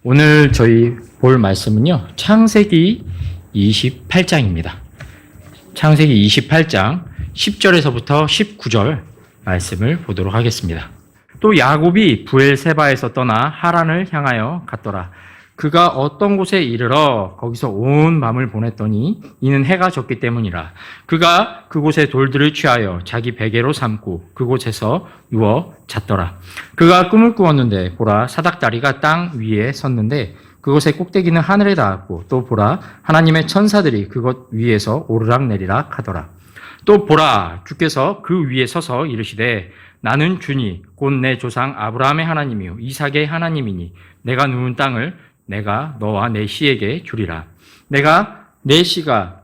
오늘 저희 볼 말씀은요, 창세기 28장입니다. 창세기 28장 10절에서부터 19절 말씀을 보도록 하겠습니다. 또 야곱이 부엘세바에서 떠나 하란을 향하여 갔더라. 그가 어떤 곳에 이르러 거기서 온 밤을 보냈더니 이는 해가 졌기 때문이라. 그가 그곳에 돌들을 취하여 자기 베개로 삼고 그곳에서 누워 잤더라. 그가 꿈을 꾸었는데 보라 사닥다리가 땅 위에 섰는데 그곳의 꼭대기는 하늘에 닿았고 또 보라 하나님의 천사들이 그것 위에서 오르락내리락 하더라. 또 보라 주께서 그 위에 서서 이르시되 나는 주니 곧 내 조상 아브라함의 하나님이요 이삭의 하나님이니 내가 누운 땅을 내가 너와 내 씨에게 주리라. 내가 내 씨가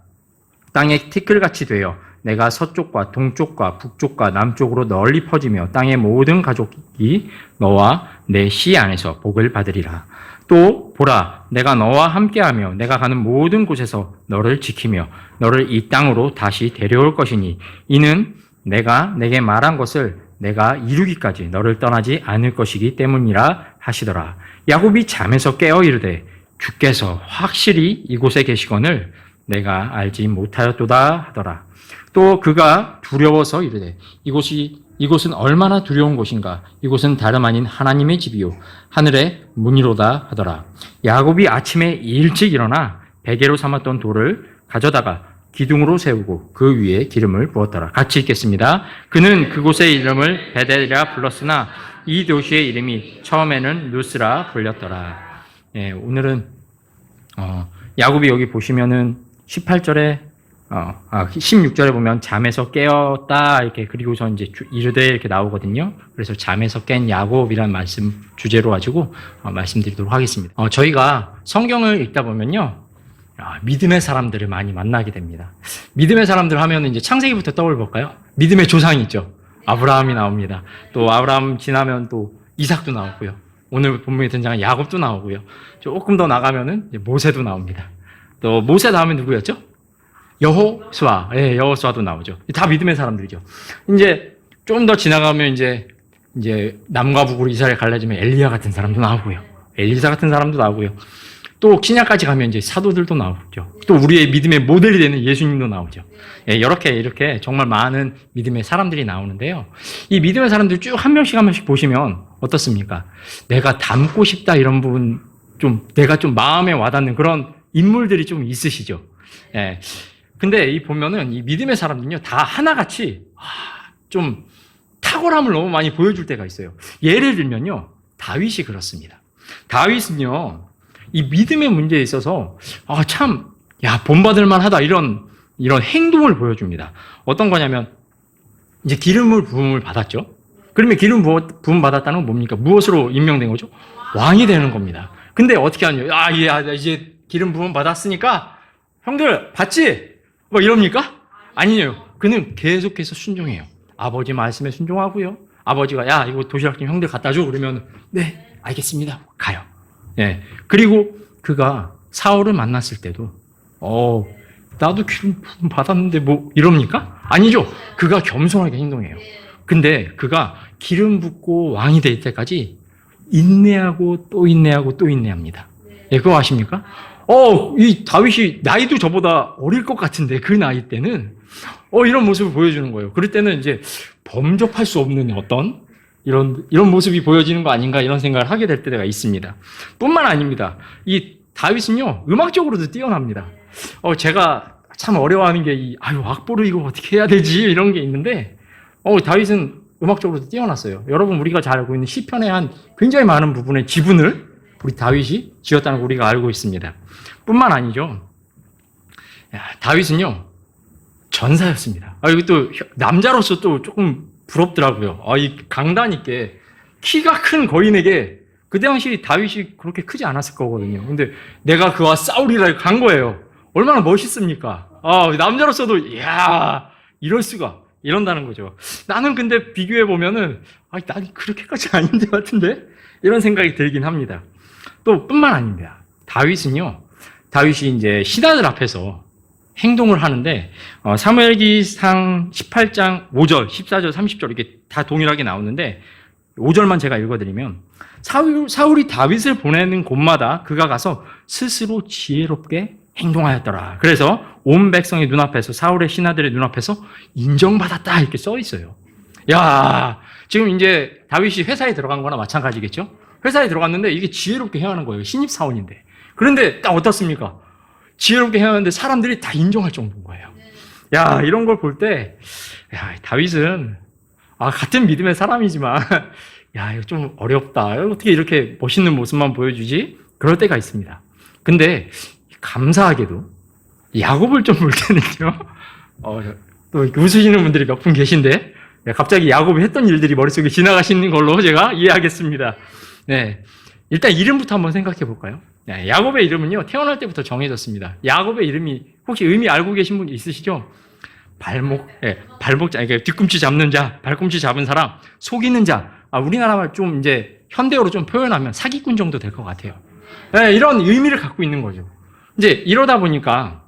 땅의 티끌같이 되어 내가 서쪽과 동쪽과 북쪽과 남쪽으로 널리 퍼지며 땅의 모든 가족이 너와 내 씨 안에서 복을 받으리라. 또 보라 내가 너와 함께하며 내가 가는 모든 곳에서 너를 지키며 너를 이 땅으로 다시 데려올 것이니 이는 내가 내게 말한 것을 내가 이루기까지 너를 떠나지 않을 것이기 때문이라 하시더라. 야곱이 잠에서 깨어 이르되 주께서 확실히 이곳에 계시거늘 내가 알지 못하였도다 하더라. 또 그가 두려워서 이르되 이곳은 얼마나 두려운 곳인가. 이곳은 다름 아닌 하나님의 집이요 하늘의 문이로다 하더라. 야곱이 아침에 일찍 일어나 베개로 삼았던 돌을 가져다가 기둥으로 세우고 그 위에 기름을 부었더라. 같이 읽겠습니다. 그는 그곳의 이름을 베델이라 불렀으나 이 도시의 이름이 처음에는 루스라 불렸더라. 오늘은 야곱이 여기 보시면은 18절에 16절에 보면 잠에서 깨었다 이렇게 그리고서 이제 이르되 이렇게 나오거든요. 그래서 잠에서 깬 야곱이란 말씀 주제로 가지고 말씀드리도록 하겠습니다. 저희가 성경을 읽다 보면요. 믿음의 사람들을 많이 만나게 됩니다. 믿음의 사람들 하면 이제 창세기부터 떠올려볼까요? 믿음의 조상이 있죠. 아브라함이 나옵니다. 또 아브라함 지나면 또 이삭도 나오고요. 오늘 본문에 등장한 야곱도 나오고요. 조금 더 나가면은 모세도 나옵니다. 또 모세 다음에 누구였죠? 여호수아. 여호수아도 나오죠. 다 믿음의 사람들이죠. 이제 좀 더 지나가면 이제 남과 북으로 이스라엘 갈라지면 엘리야 같은 사람도 나오고요. 엘리사 같은 사람도 나오고요. 또 신약까지 가면 이제 사도들도 나오죠. 또 우리의 믿음의 모델이 되는 예수님도 나오죠. 이렇게 정말 많은 믿음의 사람들이 나오는데요. 이 믿음의 사람들 쭉 한 명씩 보시면 어떻습니까? 내가 닮고 싶다 이런 부분 내가 좀 마음에 와닿는 그런 인물들이 좀 있으시죠. 근데 이 보면은 이 믿음의 사람들은요 다 하나같이 좀 탁월함을 너무 많이 보여줄 때가 있어요. 예를 들면요 다윗이 그렇습니다. 다윗은요. 이 믿음의 문제에 있어서 본받을 만하다 이런 행동을 보여줍니다. 어떤 거냐면 이제 기름을 부음을 받았죠. 그러면 기름 부음 받았다는 건 뭡니까? 무엇으로 임명된 거죠? 왕이 되는 겁니다. 근데 어떻게 하냐? 이제 기름 부음 받았으니까 형들 받지? 뭐 이럽니까? 아니에요. 그는 계속해서 순종해요. 아버지 말씀에 순종하고요. 아버지가 이거 도시락 좀 형들 갖다 줘 그러면 네 알겠습니다 가요. 그리고 그가 사울을 만났을 때도 나도 기름 부음 받았는데 뭐 이럽니까? 아니죠. 그가 겸손하게 행동해요. 근데 그가 기름 붓고 왕이 될 때까지 인내하고 또 인내하고 또 인내합니다. 그거 아십니까? 이 다윗이 나이도 저보다 어릴 것 같은데 그 나이 때는 이런 모습을 보여주는 거예요. 그럴 때는 이제 범접할 수 없는 어떤 이런 모습이 보여지는 거 아닌가 이런 생각을 하게 될 때가 있습니다. 뿐만 아닙니다. 이 다윗은요 음악적으로도 뛰어납니다. 제가 참 어려워하는 게 악보를 이거 어떻게 해야 되지 이런 게 있는데 다윗은 음악적으로도 뛰어났어요. 여러분 우리가 잘 알고 있는 시편의 한 굉장히 많은 부분의 지분을 우리 다윗이 지었다는 걸 우리가 알고 있습니다. 뿐만 아니죠. 다윗은요 전사였습니다. 이거 또 남자로서 또 조금 부럽더라고요. 이 강단 있게 키가 큰 거인에게 그 당시 다윗이 그렇게 크지 않았을 거거든요. 근데 내가 그와 싸우리라 간 거예요. 얼마나 멋있습니까? 남자로서도 이럴 수가 이런다는 거죠. 나는 근데 비교해 보면은 난 그렇게까지 아닌 것 같은데 이런 생각이 들긴 합니다. 또 뿐만 아닙니다. 다윗이 이제 신하들 앞에서 행동을 하는데 사무엘기상 18장 5절, 14절, 30절 이렇게 다 동일하게 나오는데 5절만 제가 읽어드리면 사울이 다윗을 보내는 곳마다 그가 가서 스스로 지혜롭게 행동하였더라. 그래서 온 백성의 눈앞에서 사울의 신하들의 눈앞에서 인정받았다 이렇게 써 있어요. 야, 지금 이제 다윗이 회사에 들어간 거나 마찬가지겠죠? 회사에 들어갔는데 이게 지혜롭게 행하는 거예요. 신입사원인데. 그런데 딱 어떻습니까? 지혜롭게 행하는데 사람들이 다 인정할 정도인 거예요. 야, 이런 걸 볼 때, 야, 다윗은, 같은 믿음의 사람이지만, 야, 이거 좀 어렵다. 어떻게 이렇게 멋있는 모습만 보여주지? 그럴 때가 있습니다. 근데, 감사하게도, 야곱을 좀 볼 때는요, 또 웃으시는 분들이 몇 분 계신데, 갑자기 야곱이 했던 일들이 머릿속에 지나가시는 걸로 제가 이해하겠습니다. 네. 일단 이름부터 한번 생각해 볼까요? 야곱의 이름은요, 태어날 때부터 정해졌습니다. 야곱의 이름이 혹시 의미 알고 계신 분 있으시죠? 발목자, 그러니까 뒤꿈치 잡는 자, 발꿈치 잡은 사람, 속이는 자. 우리나라 말 좀 이제 현대어로 좀 표현하면 사기꾼 정도 될 것 같아요. 네, 이런 의미를 갖고 있는 거죠. 이제 이러다 보니까,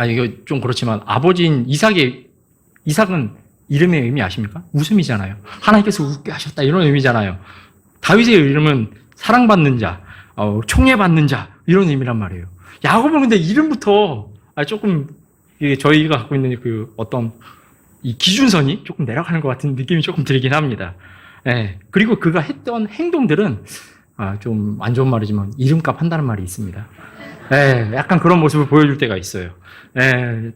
이거 좀 그렇지만 아버지인 이삭은 이름의 의미 아십니까? 웃음이잖아요. 하나님께서 웃게 하셨다 이런 의미잖아요. 다윗의 이름은 사랑받는 자, 총애받는 자 이런 의미란 말이에요. 야곱은 근데 이름부터 조금 저희가 갖고 있는 그 어떤 이 기준선이 조금 내려가는 것 같은 느낌이 조금 들긴 합니다. 예, 그리고 그가 했던 행동들은 좀 안 좋은 말이지만 이름값 한다는 말이 있습니다. 예, 약간 그런 모습을 보여줄 때가 있어요. 예,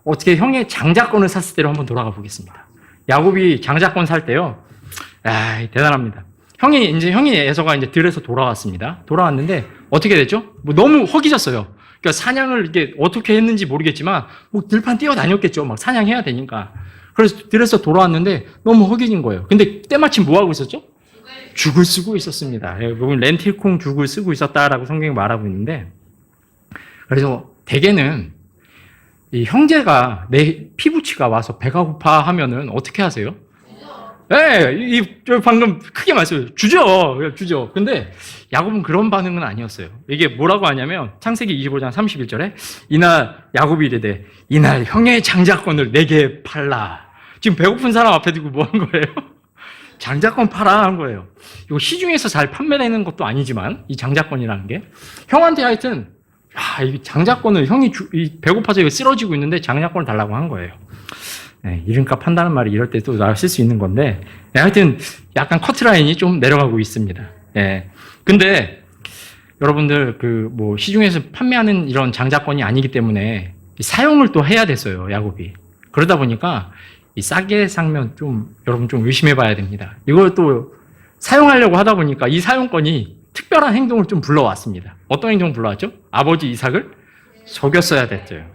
어떻게 형의 장자권을 샀을 때로 한번 돌아가 보겠습니다. 야곱이 장자권 살 때요, 대단합니다. 형이 에서가 이제 들에서 돌아왔습니다. 돌아왔는데 어떻게 됐죠? 너무 허기졌어요. 그러니까 사냥을 이게 어떻게 했는지 모르겠지만 들판 뛰어다녔겠죠. 막 사냥해야 되니까. 그래서 들에서 돌아왔는데 너무 허기진 거예요. 근데 때마침 뭐 하고 있었죠? 죽을 쓰고 있었습니다. 렌틸콩 죽을 쓰고 있었다라고 성경이 말하고 있는데, 그래서 대개는 이 형제가 내 피부치가 와서 배가 고파 하면은 어떻게 하세요? 방금 크게 말씀해요. 주죠. 근데 야곱은 그런 반응은 아니었어요. 이게 뭐라고 하냐면 창세기 25장 31절에 이날 야곱이 이르되 이날 형의 장자권을 내게 팔라. 지금 배고픈 사람 앞에 두고 뭐 한 거예요? 장자권 팔아 한 거예요. 이거 시중에서 잘 판매되는 것도 아니지만 이 장자권이라는 게 형한테 하여튼 이 장자권을 형이 배고파서 이거 쓰러지고 있는데 장자권을 달라고 한 거예요. 이름값 한다는 말이 이럴 때 또 쓸 수 있는 건데, 하여튼 약간 커트라인이 좀 내려가고 있습니다. 근데 여러분들 시중에서 판매하는 이런 장자권이 아니기 때문에 사용을 또 해야 됐어요, 야곱이. 그러다 보니까 이 싸게 사면 여러분 좀 의심해 봐야 됩니다. 이걸 또 사용하려고 하다 보니까 이 사용권이 특별한 행동을 좀 불러왔습니다. 어떤 행동을 불러왔죠? 아버지 이삭을 속였어야 됐죠.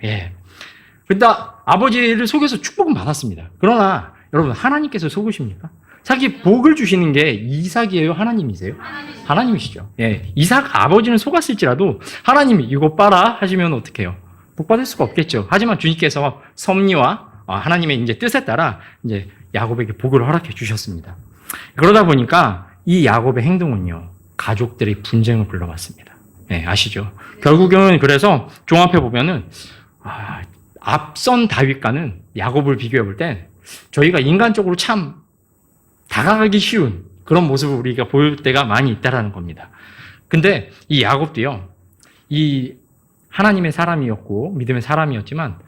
근데 아버지를 속여서 축복은 받았습니다. 그러나 여러분 하나님께서 속으십니까? 자기 복을 주시는 게 이삭이에요? 하나님이세요? 하나님이시죠. 이삭 아버지는 속았을지라도 하나님이 이거 봐라 하시면 어떻게 해요? 복 받을 수가 없겠죠. 하지만 주님께서 섭리와 하나님의 이제 뜻에 따라 이제 야곱에게 복을 허락해 주셨습니다. 그러다 보니까 이 야곱의 행동은요, 가족들의 분쟁을 불러왔습니다. 아시죠? 결국은 그래서 종합해 보면은 앞선 다윗과는 야곱을 비교해 볼 때 저희가 인간적으로 참 다가가기 쉬운 그런 모습을 우리가 볼 때가 많이 있다라는 겁니다. 근데 이 야곱도요, 이 하나님의 사람이었고 믿음의 사람이었지만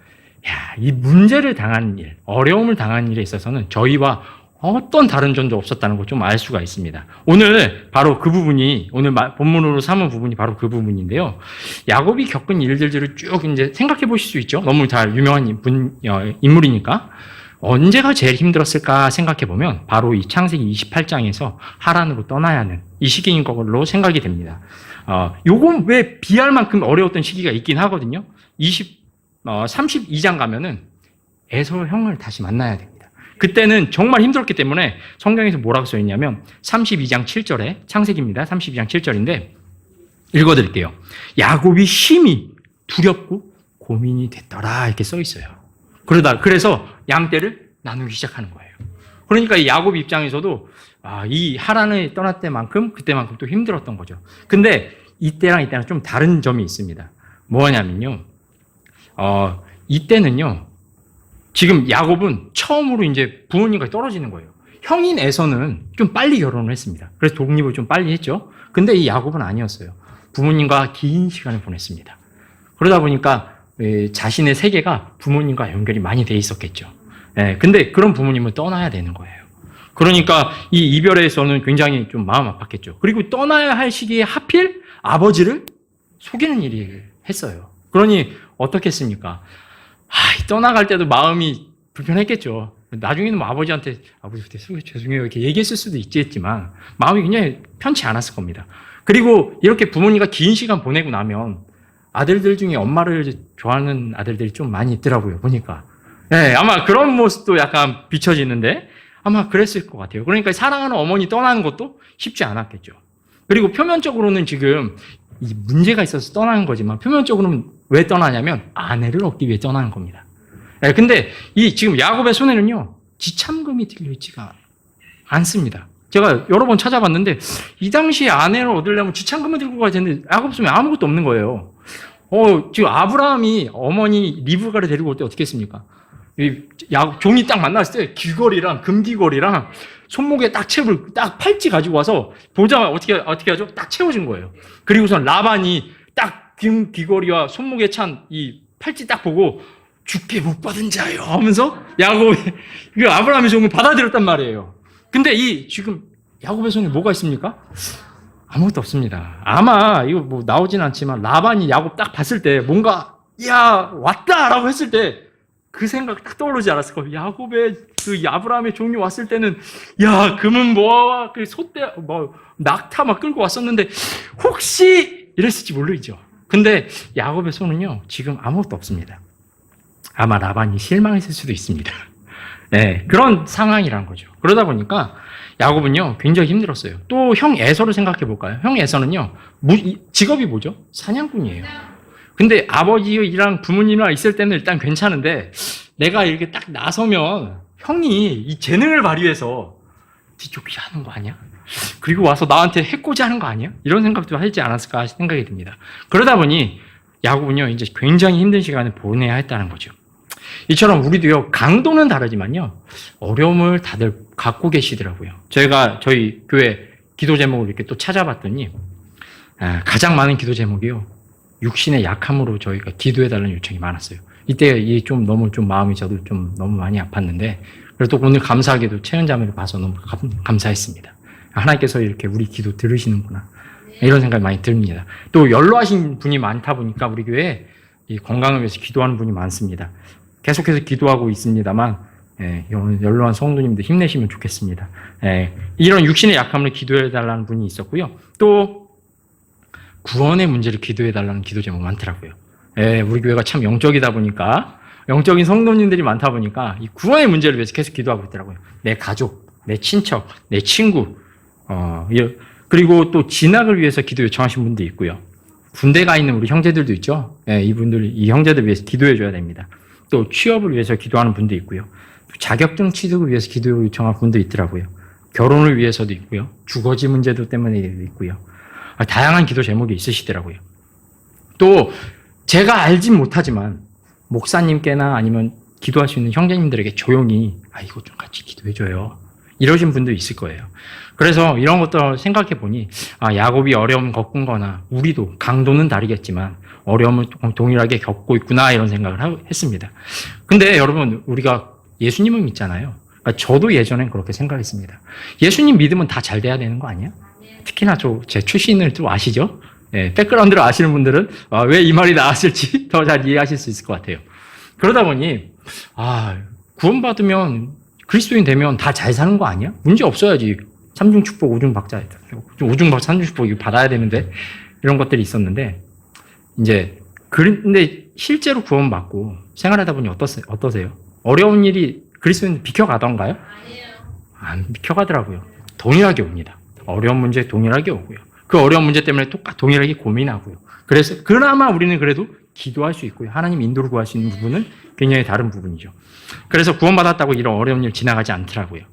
이 문제를 당한 일, 어려움을 당한 일에 있어서는 저희와 어떤 다른 점도 없었다는 걸 좀 알 수가 있습니다. 오늘 바로 그 부분이, 오늘 본문으로 삼은 부분이 바로 그 부분인데요. 야곱이 겪은 일들을 쭉 이제 생각해 보실 수 있죠. 너무 잘 유명한 인물이니까. 언제가 제일 힘들었을까 생각해 보면 바로 이 창세기 28장에서 하란으로 떠나야 하는 이 시기인 걸로 생각이 됩니다. 요건 왜 비할 만큼 어려웠던 시기가 있긴 하거든요. 32장 가면은 에서 형을 다시 만나야 됩니다. 그때는 정말 힘들었기 때문에 성경에서 뭐라고 써 있냐면 32장 7절에 창세기입니다. 32장 7절인데 읽어드릴게요. 야곱이 심히 두렵고 고민이 됐더라 이렇게 써 있어요. 그래서 양떼를 나누기 시작하는 거예요. 그러니까 이 야곱 입장에서도 이 하란을 떠날 때만큼 그때만큼 또 힘들었던 거죠. 근데 이때랑 좀 다른 점이 있습니다. 뭐냐면요, 이때는요, 지금 야곱은 처음으로 이제 부모님과 떨어지는 거예요. 형인 에서는 좀 빨리 결혼을 했습니다. 그래서 독립을 좀 빨리 했죠. 근데 이 야곱은 아니었어요. 부모님과 긴 시간을 보냈습니다. 그러다 보니까 자신의 세계가 부모님과 연결이 많이 돼 있었겠죠. 근데 그런 부모님은 떠나야 되는 거예요. 그러니까 이 이별에서는 굉장히 좀 마음 아팠겠죠. 그리고 떠나야 할 시기에 하필 아버지를 속이는 일을 했어요. 그러니 어떻겠습니까? 떠나갈 때도 마음이 불편했겠죠. 나중에는 뭐 아버지한테 죄송해요 이렇게 얘기했을 수도 있겠지만 마음이 굉장히 편치 않았을 겁니다. 그리고 이렇게 부모님과 긴 시간 보내고 나면 아들들 중에 엄마를 좋아하는 아들들이 좀 많이 있더라고요. 보니까 아마 그런 모습도 약간 비춰지는데 아마 그랬을 것 같아요. 그러니까 사랑하는 어머니 떠나는 것도 쉽지 않았겠죠. 그리고 표면적으로는 지금 이 문제가 있어서 떠나는 거지만 표면적으로는 왜 떠나냐면 아내를 얻기 위해 떠나는 겁니다. 근데 이 지금 야곱의 손에는요 지참금이 들려있지가 않습니다. 제가 여러 번 찾아봤는데 이 당시에 아내를 얻으려면 지참금을 들고 가야 되는데 야곱 손에 아무것도 없는 거예요. 지금 아브라함이 어머니 리브가를 데리고 올 때 어떻게 했습니까? 종이 딱 만났을 때 귀걸이랑 금귀걸이랑 손목에 딱 팔찌 가지고 와서 보자마자 어떻게 하죠? 딱 채워준 거예요. 그리고선 라반이 딱 귀걸이와 손목에 찬 이 팔찌 딱 보고 죽게 복 받은 자요 하면서 야곱의 아브라함의 종을 받아들였단 말이에요. 근데 지금 야곱의 손에 뭐가 있습니까? 아무것도 없습니다. 아마 이거 뭐 나오진 않지만 라반이 야곱 딱 봤을 때 뭔가 왔다라고 했을 때 그 생각 딱 떠오르지 않았을 거예요. 야곱의 아브라함의 종이 왔을 때는 금은 뭐와 그 소떼 낙타 막 끌고 왔었는데 혹시 이랬을지 모르죠. 근데 야곱의 손은요 지금 아무것도 없습니다. 아마 라반이 실망했을 수도 있습니다. 그런 상황이란 거죠. 그러다 보니까 야곱은요 굉장히 힘들었어요. 또 형 에서를 생각해 볼까요? 형 에서는요 직업이 뭐죠? 사냥꾼이에요. 근데 아버지랑 부모님이랑 있을 때는 일단 괜찮은데 내가 이렇게 딱 나서면 형이 이 재능을 발휘해서 뒤쫓기 하는 거 아니야? 그리고 와서 나한테 해코지 하는 거 아니야? 이런 생각도 하지 않았을까 생각이 듭니다. 그러다 보니 야곱은요 이제 굉장히 힘든 시간을 보내야 했다는 거죠. 이처럼 우리도요 강도는 다르지만요 어려움을 다들 갖고 계시더라고요. 저희 교회 기도 제목을 이렇게 또 찾아봤더니 가장 많은 기도 제목이요 육신의 약함으로 저희가 기도해달라는 요청이 많았어요. 이때 좀 너무 마음이 저도 좀 너무 많이 아팠는데 그래도 오늘 감사하게도 채은자매를 봐서 너무 감사했습니다. 하나님께서 이렇게 우리 기도 들으시는구나 이런 생각이 많이 듭니다. 또 연로하신 분이 많다 보니까 우리 교회에 이 건강을 위해서 기도하는 분이 많습니다. 계속해서 기도하고 있습니다만 연로한 성도님들 힘내시면 좋겠습니다. 이런 육신의 약함을 기도해달라는 분이 있었고요. 또 구원의 문제를 기도해달라는 기도 제목 많더라고요. 우리 교회가 참 영적이다 보니까 영적인 성도님들이 많다 보니까 이 구원의 문제를 위해서 계속 기도하고 있더라고요. 내 가족, 내 친척, 내 친구 그리고 또 진학을 위해서 기도 요청하신 분도 있고요. 군대 가 있는 우리 형제들도 있죠. 이 형제들 위해서 기도해 줘야 됩니다. 또 취업을 위해서 기도하는 분도 있고요. 자격증 취득을 위해서 기도 요청하는 분도 있더라고요. 결혼을 위해서도 있고요. 주거지 문제도 때문에 있고요. 다양한 기도 제목이 있으시더라고요. 또 제가 알진 못하지만 목사님께나 아니면 기도할 수 있는 형제님들에게 조용히 이거 좀 같이 기도해줘요. 이러신 분도 있을 거예요. 그래서 이런 것도 생각해 보니 야곱이 어려움 겪은 거나 우리도 강도는 다르겠지만 어려움을 동일하게 겪고 있구나 이런 생각을 했습니다. 근데 여러분 우리가 예수님을 믿잖아요. 저도 예전엔 그렇게 생각했습니다. 예수님 믿으면 다 잘 돼야 되는 거 아니야? 특히나 제 출신을 또 아시죠? 백그라운드를 아시는 분들은 왜 이 말이 나왔을지 더 잘 이해하실 수 있을 것 같아요. 그러다 보니 구원받으면 그리스도인 되면 다 잘 사는 거 아니야? 문제 없어야지. 삼중축복, 오중박자, 오중박, 삼중축복 이거 받아야 되는데 이런 것들이 있었는데 근데 실제로 구원받고 생활하다 보니 어떠세요? 어려운 일이 그리스도인 비켜가던가요? 아니에요. 안 비켜가더라고요. 동일하게 옵니다. 어려운 문제 동일하게 오고요. 그 어려운 문제 때문에 동일하게 고민하고요. 그래서 그나마 우리는 그래도 기도할 수 있고요. 하나님 인도를 구할 수 있는 부분은 굉장히 다른 부분이죠. 그래서 구원받았다고 이런 어려운 일 지나가지 않더라고요.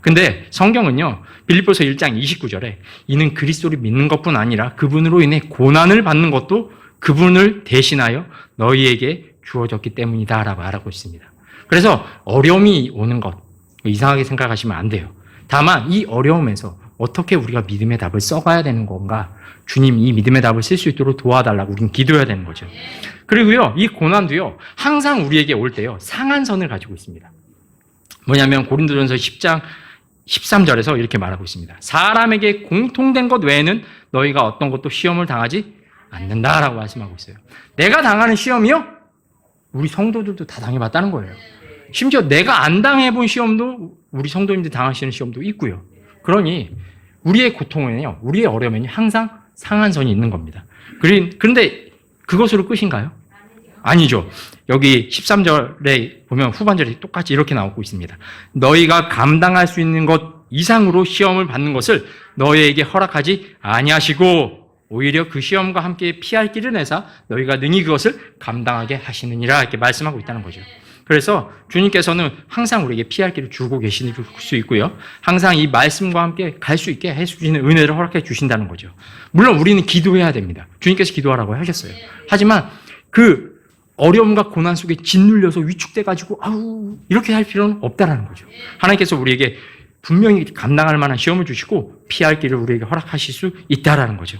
근데 성경은요, 빌립보서 1장 29절에 이는 그리스도를 믿는 것뿐 아니라 그분으로 인해 고난을 받는 것도 그분을 대신하여 너희에게 주어졌기 때문이다 라고 말하고 있습니다. 그래서 어려움이 오는 것, 이상하게 생각하시면 안 돼요. 다만 이 어려움에서 어떻게 우리가 믿음의 답을 써가야 되는 건가? 주님 이 믿음의 답을 쓸 수 있도록 도와달라고 우리는 기도해야 되는 거죠. 그리고요, 이 고난도요, 항상 우리에게 올 때요, 상한선을 가지고 있습니다. 뭐냐면 고린도전서 10장 13절에서 이렇게 말하고 있습니다. 사람에게 공통된 것 외에는 너희가 어떤 것도 시험을 당하지 않는다라고 말씀하고 있어요. 내가 당하는 시험이요? 우리 성도들도 다 당해봤다는 거예요. 심지어 내가 안 당해본 시험도 우리 성도님들 당하시는 시험도 있고요. 그러니 우리의 고통에는요, 우리의 어려움에는 항상 상한선이 있는 겁니다. 그런데 그것으로 끝인가요? 아니죠. 여기 13절에 보면 후반절에 똑같이 이렇게 나오고 있습니다. 너희가 감당할 수 있는 것 이상으로 시험을 받는 것을 너희에게 허락하지 아니하시고 오히려 그 시험과 함께 피할 길을 내사 너희가 능히 그것을 감당하게 하시느니라 이렇게 말씀하고 있다는 거죠. 그래서 주님께서는 항상 우리에게 피할 길을 주고 계실 수 있고요. 항상 이 말씀과 함께 갈 수 있게 해주시는 은혜를 허락해 주신다는 거죠. 물론 우리는 기도해야 됩니다. 주님께서 기도하라고 하셨어요. 하지만 그 어려움과 고난 속에 짓눌려서 위축돼가지고 아우 이렇게 할 필요는 없다라는 거죠. 하나님께서 우리에게 분명히 감당할 만한 시험을 주시고 피할 길을 우리에게 허락하실 수 있다라는 거죠.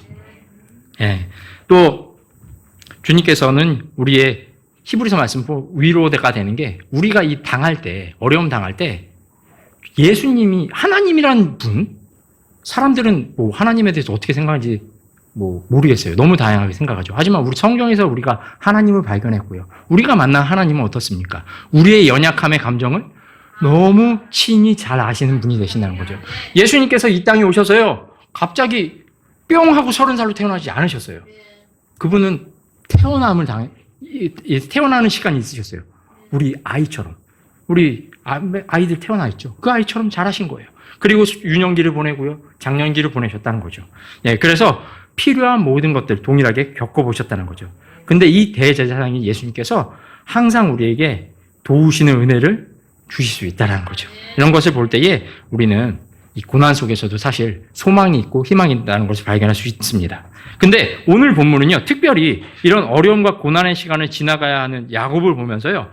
예. 또 주님께서는 우리의 히브리서 말씀 위로가 되는 게 우리가 이 당할 때 어려움 당할 때 예수님이 하나님이란 분 사람들은 뭐 하나님에 대해서 어떻게 생각하는지 뭐 모르겠어요. 너무 다양하게 생각하죠. 하지만 우리 성경에서 우리가 하나님을 발견했고요. 우리가 만난 하나님은 어떻습니까? 우리의 연약함의 감정을 너무 친히 잘 아시는 분이 되신다는 거죠. 예수님께서 이 땅에 오셔서요. 갑자기 뿅 하고 30살로 태어나지 않으셨어요. 그분은 태어나는 시간이 있으셨어요. 우리 아이처럼. 우리 아이들 태어나 있죠. 그 아이처럼 잘하신 거예요. 그리고 유년기를 보내고요. 장년기를 보내셨다는 거죠. 예, 그래서 필요한 모든 것들 동일하게 겪어보셨다는 거죠. 근데 이 대제사장인 예수님께서 항상 우리에게 도우시는 은혜를 주실 수 있다는 거죠. 이런 것을 볼 때에 우리는 이 고난 속에서도 사실 소망이 있고 희망이 있다는 것을 발견할 수 있습니다. 근데 오늘 본문은요, 특별히 이런 어려움과 고난의 시간을 지나가야 하는 야곱을 보면서요,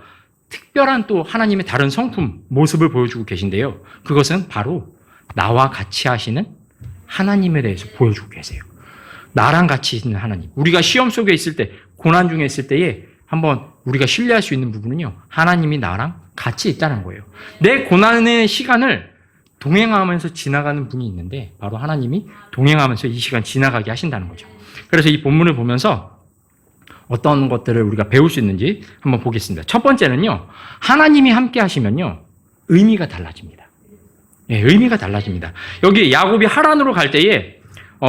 특별한 또 하나님의 다른 성품, 모습을 보여주고 계신데요. 그것은 바로 나와 같이 하시는 하나님에 대해서 보여주고 계세요. 나랑 같이 있는 하나님. 우리가 시험 속에 있을 때, 고난 중에 있을 때에 한번 우리가 신뢰할 수 있는 부분은요, 하나님이 나랑 같이 있다는 거예요. 내 고난의 시간을 동행하면서 지나가는 분이 있는데 바로 하나님이 동행하면서 이 시간 지나가게 하신다는 거죠. 그래서 이 본문을 보면서 어떤 것들을 우리가 배울 수 있는지 한번 보겠습니다. 첫 번째는요, 하나님이 함께 하시면요, 의미가 달라집니다. 예, 의미가 달라집니다. 여기 야곱이 하란으로 갈 때에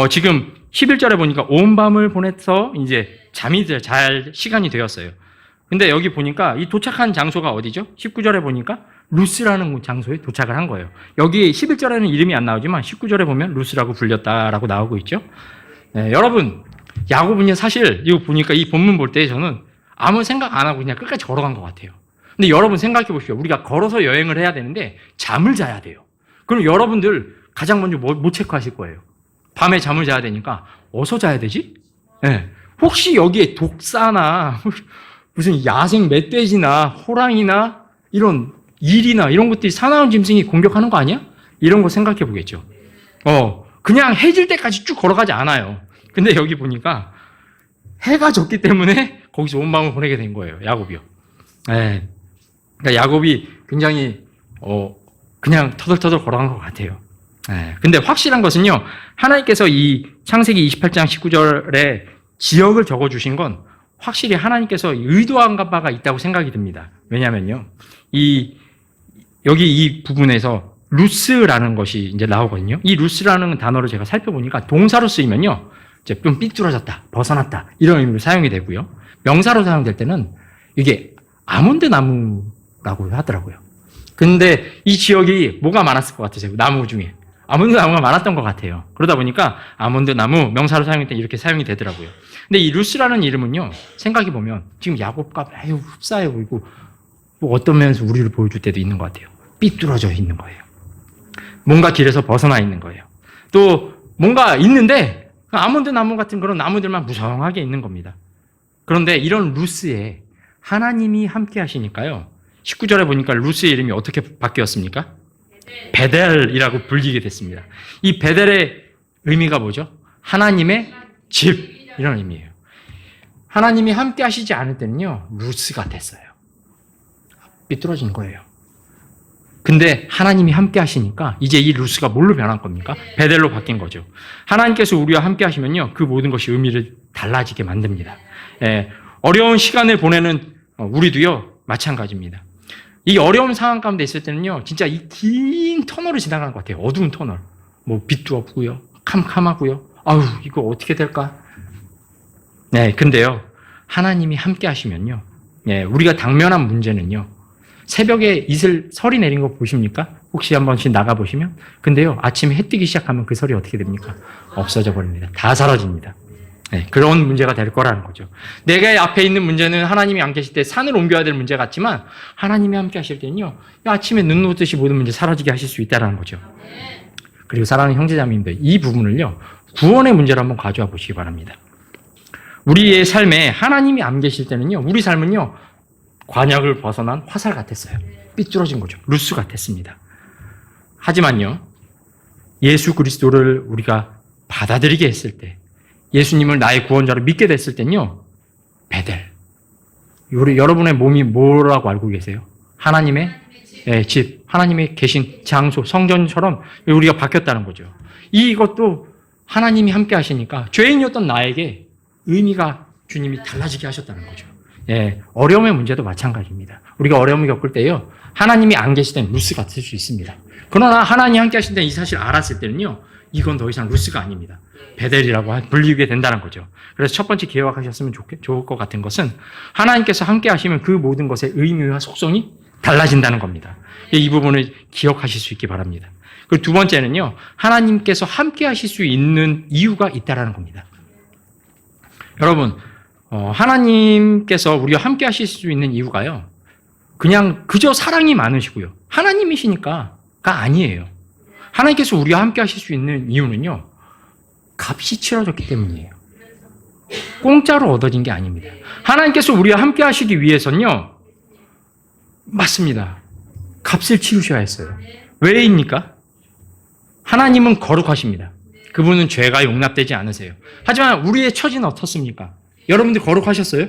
지금 11절에 보니까 온 밤을 보내서 이제 잠이 잘 시간이 되었어요. 근데 여기 보니까 이 도착한 장소가 어디죠? 19절에 보니까 루스라는 장소에 도착을 한 거예요. 여기 11절에는 이름이 안 나오지만 19절에 보면 루스라고 불렸다라고 나오고 있죠. 네, 여러분, 야곱은요, 사실 이거 보니까 이 본문 볼 때 저는 아무 생각 안 하고 그냥 끝까지 걸어간 것 같아요. 근데 여러분 생각해 보십시오. 우리가 걸어서 여행을 해야 되는데 잠을 자야 돼요. 그럼 여러분들 가장 먼저 뭐 체크하실 거예요? 밤에 잠을 자야 되니까 어디서 자야 되지? 네. 혹시 여기에 독사나 무슨 야생 멧돼지나 호랑이나 이런 일이나 이런 것들이 사나운 짐승이 공격하는 거 아니야? 이런 거 생각해 보겠죠. 그냥 해질 때까지 쭉 걸어가지 않아요. 근데 여기 보니까 해가 졌기 때문에 거기서 온 밤을 보내게 된 거예요. 야곱이요. 네. 그러니까 야곱이 굉장히 그냥 터덜터덜 걸어간 것 같아요. 네. 근데 확실한 것은요, 하나님께서 이 창세기 28장 19절에 지역을 적어주신 건 확실히 하나님께서 의도한 바가 있다고 생각이 듭니다. 왜냐면요, 여기 이 부분에서 루스라는 것이 이제 나오거든요. 이 루스라는 단어를 제가 살펴보니까 동사로 쓰이면요, 이제 좀 삐뚤어졌다, 벗어났다, 이런 의미로 사용이 되고요. 명사로 사용될 때는 이게 아몬드 나무라고 하더라고요. 근데 이 지역이 뭐가 많았을 것 같으세요? 나무 중에. 아몬드 나무가 많았던 것 같아요. 그러다 보니까 아몬드 나무 명사로 사용할 때 이렇게 사용이 되더라고요. 근데 이 루스라는 이름은요, 생각해보면 지금 야곱과 매우 흡사해 보이고 뭐 어떤 면에서 우리를 보여줄 때도 있는 것 같아요. 삐뚤어져 있는 거예요. 뭔가 길에서 벗어나 있는 거예요. 또 뭔가 있는데 아몬드 나무 같은 그런 나무들만 무성하게 있는 겁니다. 그런데 이런 루스에 하나님이 함께 하시니까요, 19절에 보니까 루스의 이름이 어떻게 바뀌었습니까? 베델이라고 불리게 됐습니다. 이 베델의 의미가 뭐죠? 하나님의 집, 이런 의미예요. 하나님이 함께 하시지 않을 때는요, 루스가 됐어요. 삐뚤어진 거예요. 근데 하나님이 함께 하시니까 이제 이 루스가 뭘로 변한 겁니까? 베델로 바뀐 거죠. 하나님께서 우리와 함께 하시면요, 그 모든 것이 의미를 달라지게 만듭니다. 어려운 시간을 보내는 우리도요, 마찬가지입니다. 이 어려운 상황 가운데 있을 때는요, 진짜 이 긴 터널을 지나가는 것 같아요. 어두운 터널. 뭐 빛도 없고요, 캄캄하고요. 아유, 이거 어떻게 될까? 네, 근데요, 하나님이 함께 하시면요, 우리가 당면한 문제는요, 새벽에 설이 내린 거 보십니까? 혹시 한 번씩 나가보시면? 근데요, 아침에 해 뜨기 시작하면 그 설이 어떻게 됩니까? 없어져 버립니다. 다 사라집니다. 네, 그런 문제가 될 거라는 거죠. 내가 앞에 있는 문제는 하나님이 안 계실 때 산을 옮겨야 될 문제 같지만, 하나님이 함께 하실 때는요, 아침에 눈 놓듯이 모든 문제 사라지게 하실 수 있다는 거죠. 그리고 사랑하는 형제자매님들, 이 부분을요, 구원의 문제로 한번 가져와 보시기 바랍니다. 우리의 삶에 하나님이 안 계실 때는요, 우리 삶은요, 관역을 벗어난 화살 같았어요. 삐뚤어진 거죠. 루스 같았습니다. 하지만요, 예수 그리스도를 우리가 받아들이게 했을 때, 예수님을 나의 구원자로 믿게 됐을 때는요, 베델. 여러분의 몸이 뭐라고 알고 계세요? 하나님의 집, 하나님의 계신 장소, 성전처럼 우리가 바뀌었다는 거죠. 이것도 하나님이 함께 하시니까 죄인이었던 나에게 의미가 주님이 달라지게 하셨다는 거죠. 어려움의 문제도 마찬가지입니다. 우리가 어려움을 겪을 때요, 하나님이 안 계실 때는 루스 같을 수 있습니다. 그러나 하나님이 함께 하실 때는 이 사실을 알았을 때는요, 이건 더 이상 루스가 아닙니다. 베델이라고 불리게 된다는 거죠. 그래서 첫 번째 기억하셨으면 좋을 것 같은 것은 하나님께서 함께 하시면 그 모든 것의 의미와 속성이 달라진다는 겁니다. 이 부분을 기억하실 수 있기 바랍니다. 그리고 두 번째는요, 하나님께서 함께 하실 수 있는 이유가 있다는 겁니다. 여러분, 하나님께서 우리와 함께 하실 수 있는 이유가요, 그냥 그저 사랑이 많으시고요, 하나님이시니까가 아니에요. 하나님께서 우리와 함께 하실 수 있는 이유는요, 값이 치러졌기 때문이에요. 공짜로 얻어진 게 아닙니다. 하나님께서 우리와 함께 하시기 위해서는요, 맞습니다, 값을 치르셔야 했어요. 왜입니까? 하나님은 거룩하십니다. 그분은 죄가 용납되지 않으세요. 하지만 우리의 처지는 어떻습니까? 여러분들 거룩하셨어요?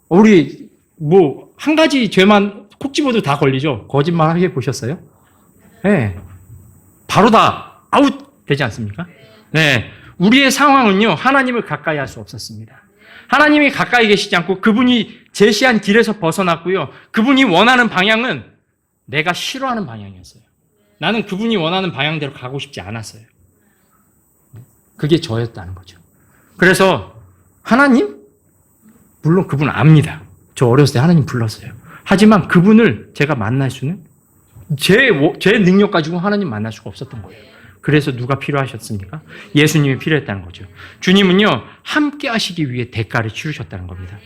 우리 한 가지 죄만 콕 집어도 다 걸리죠? 거짓말 하게 보셨어요? 네. 바로 다 아웃 되지 않습니까? 네. 우리의 상황은요, 하나님을 가까이 할 수 없었습니다. 하나님이 가까이 계시지 않고 그분이 제시한 길에서 벗어났고요, 그분이 원하는 방향은 내가 싫어하는 방향이었어요. 나는 그분이 원하는 방향대로 가고 싶지 않았어요. 그게 저였다는 거죠. 그래서 하나님? 물론 그분 압니다. 저 어렸을 때 하나님 불렀어요. 하지만 그분을 제가 만날 수는 제 능력 가지고 하나님 만날 수가 없었던 거예요. 그래서 누가 필요하셨습니까? 예수님이 필요했다는 거죠. 주님은요, 함께 하시기 위해 대가를 치르셨다는 겁니다.